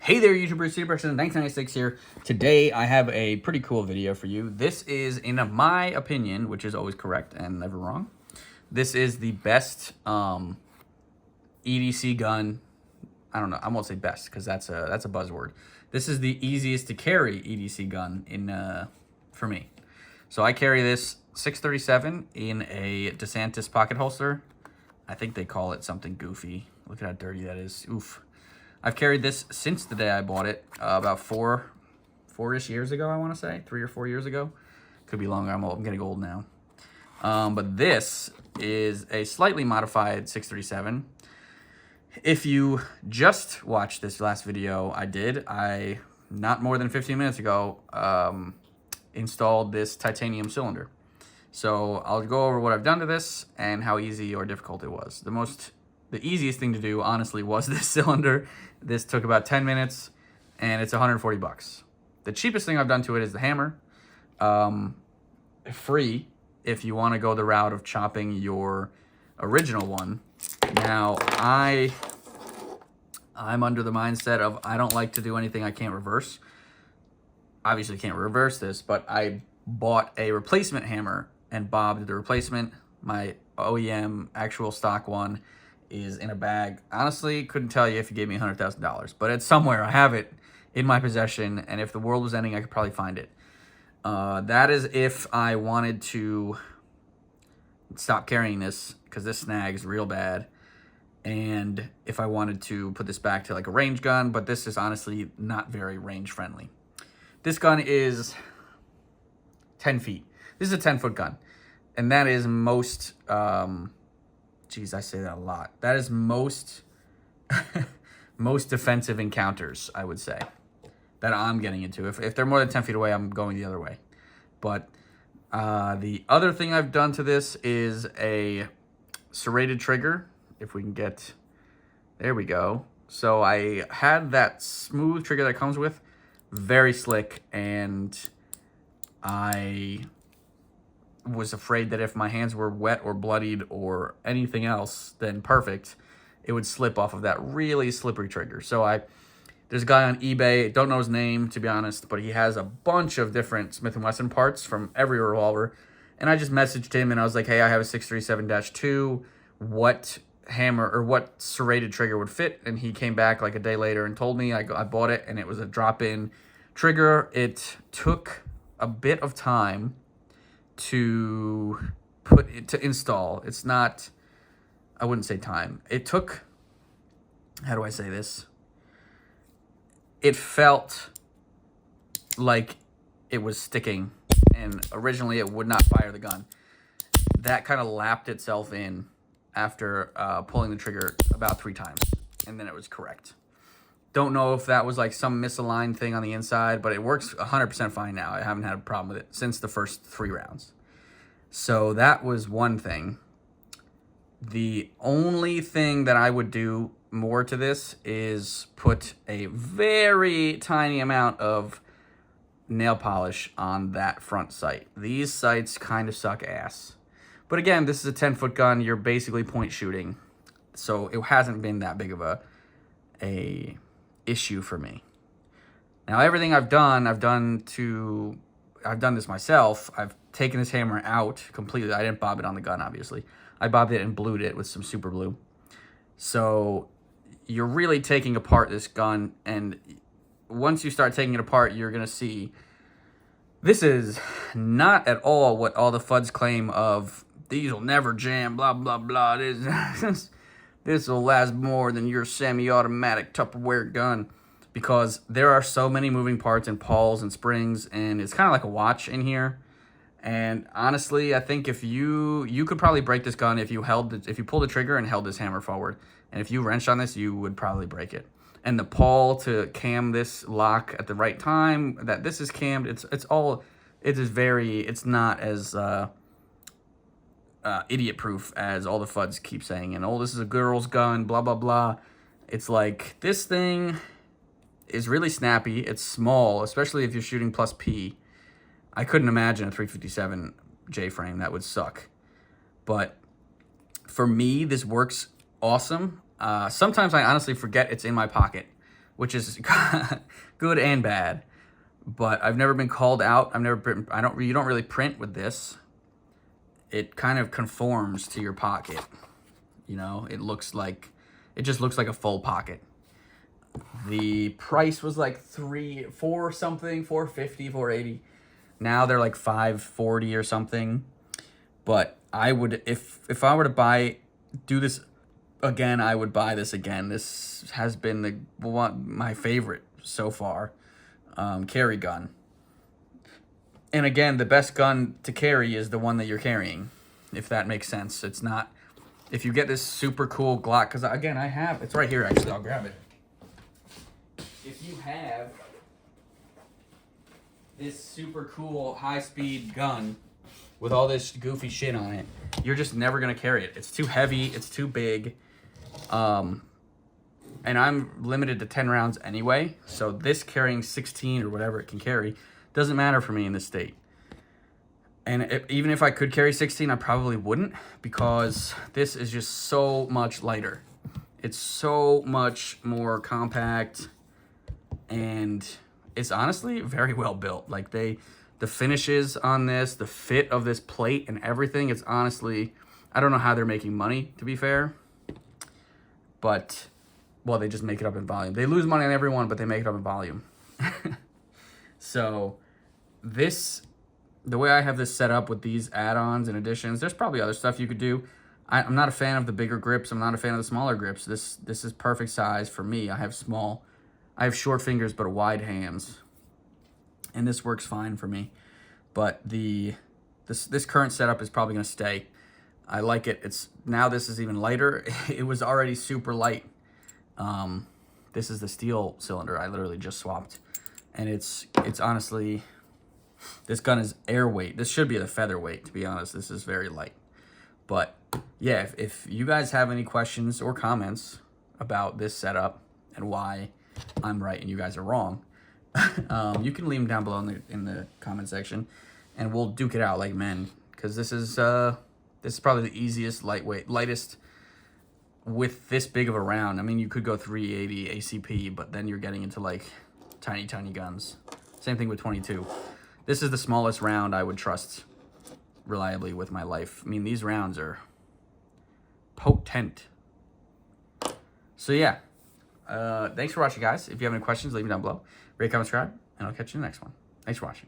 Hey there, YouTubers, CDPerson1996 here. Today, I have a pretty cool video for you. This is, in my opinion, which is always correct and never wrong, this is the best EDC gun. I don't know, I won't say best because that's a buzzword. This is the easiest to carry EDC gun for me. So I carry this 637 in a DeSantis pocket holster. I think they call it something goofy. Look at how dirty that is. Oof. I've carried this since the day I bought it, about four-ish years ago, I want to say. 3 or 4 years ago. Could be longer. I'm getting old now. But this is a slightly modified 637. If you just watched this last video I not more than 15 minutes ago, installed this titanium cylinder. So I'll go over what I've done to this and how easy or difficult it was. The easiest thing to do, honestly, was this cylinder. This took about 10 minutes, and it's 140 bucks. The cheapest thing I've done to it is the hammer. Free, if you want to go the route of chopping your original one. Now, I'm under the mindset of I don't like to do anything I can't reverse. Obviously, can't reverse this, but I bought a replacement hammer and bobbed the replacement. My OEM actual stock one is in a bag. Honestly, couldn't tell you if you gave me $100,000, but it's somewhere. I have it in my possession, and if the world was ending, I could probably find it. That is if I wanted to stop carrying this, because this snags real bad, and if I wanted to put this back to like a range gun, but this is honestly not very range friendly. This gun is 10 feet. This is a 10-foot gun, and that is most... Geez, I say that a lot. That is most defensive encounters, I would say, that I'm getting into. If they're more than 10 feet away, I'm going the other way. But the other thing I've done to this is a serrated trigger. If we can get... There we go. So I had that smooth trigger that comes with. Very slick, and I was afraid that if my hands were wet or bloodied or anything else, then perfect, it would slip off of that really slippery trigger. So there's a guy on eBay, don't know his name to be honest, but he has a bunch of different Smith & Wesson parts from every revolver, and I just messaged him and I was like, hey, I have a 637-2, what hammer or what serrated trigger would fit? And he came back like a day later and told me. I bought it, and it was a drop-in trigger. It took a bit of time to install. It's not, I wouldn't say time. It took, how do I say this? It felt like it was sticking, and originally it would not fire the gun. That kind of lapped itself in after pulling the trigger about 3 times, and then it was correct. Don't know if that was like some misaligned thing on the inside, but it works 100% fine now. I haven't had a problem with it since the first 3 rounds. So that was one thing. The only thing that I would do more to this is put a very tiny amount of nail polish on that front sight. These sights kind of suck ass. But again, this is a 10-foot gun. You're basically point shooting. So it hasn't been that big of a issue for me. Now, everything I've done this myself. I've taken this hammer out completely. I didn't bob it on the gun, obviously. I bobbed it and blued it with some super glue. So you're really taking apart this gun, and once you start taking it apart, you're going to see this is not at all what all the FUDs claim of these will never jam, blah, blah, blah. This will last more than your semi-automatic Tupperware gun, because there are so many moving parts and pawls and springs, and it's kind of like a watch in here. And honestly, I think if you could probably break this gun if you pulled the trigger and held this hammer forward. And if you wrenched on this, you would probably break it. And the pawl to cam this lock at the right time, that this is cammed, it's not as idiot-proof as all the FUDs keep saying. And, oh, this is a girl's gun, blah, blah, blah. It's like, this thing is really snappy. It's small, especially if you're shooting plus P. I couldn't imagine a 357 J-frame. That would suck. But for me, this works awesome. Sometimes I honestly forget it's in my pocket. which is good and bad. But I've never been called out. You don't really print with this. It kind of conforms to your pocket. You know, it just looks like a full pocket. The price was like $4 something, $4.50, $4.80. Now they're like $5.40 or something. But I would, if I were to do this again, I would buy this again. This has been my favorite so far. Carry gun. And again, the best gun to carry is the one that you're carrying, if that makes sense. It's not, if you get this super cool Glock, because again, it's right here actually, I'll grab it. If you have this super cool high-speed gun with all this goofy shit on it, you're just never going to carry it. It's too heavy, it's too big. And I'm limited to 10 rounds anyway, so this carrying 16 or whatever it can carry doesn't matter for me in this state. And even if I could carry 16, I probably wouldn't, because this is just so much lighter. It's so much more compact, and it's honestly very well built. Like the finishes on this, the fit of this plate and everything, it's honestly, I don't know how they're making money, to be fair. But, well, they just make it up in volume. They lose money on every one, but they make it up in volume. So, the way I have this set up with these add-ons and additions, there's probably other stuff you could do. I'm not a fan of the bigger grips. I'm not a fan of the smaller grips. This is perfect size for me. I have short fingers, but wide hands. And this works fine for me. But this current setup is probably going to stay. I like it. Now this is even lighter. It was already super light. This is the steel cylinder I literally just swapped. And it's honestly, this gun is airweight. This should be the featherweight, to be honest. This is very light. But yeah, if you guys have any questions or comments about this setup and why I'm right and you guys are wrong, you can leave them down below in the comment section, and we'll duke it out like men. Because this is probably the easiest, lightest with this big of a round. I mean, you could go 380 ACP, but then you're getting into like tiny guns. Same thing with 22. This is the smallest round I would trust reliably with my life. I mean, these rounds are potent. So yeah, thanks for watching, guys. If you have any questions, leave them down below. Rate, comment, subscribe, and I'll catch you in the next one. Thanks for watching.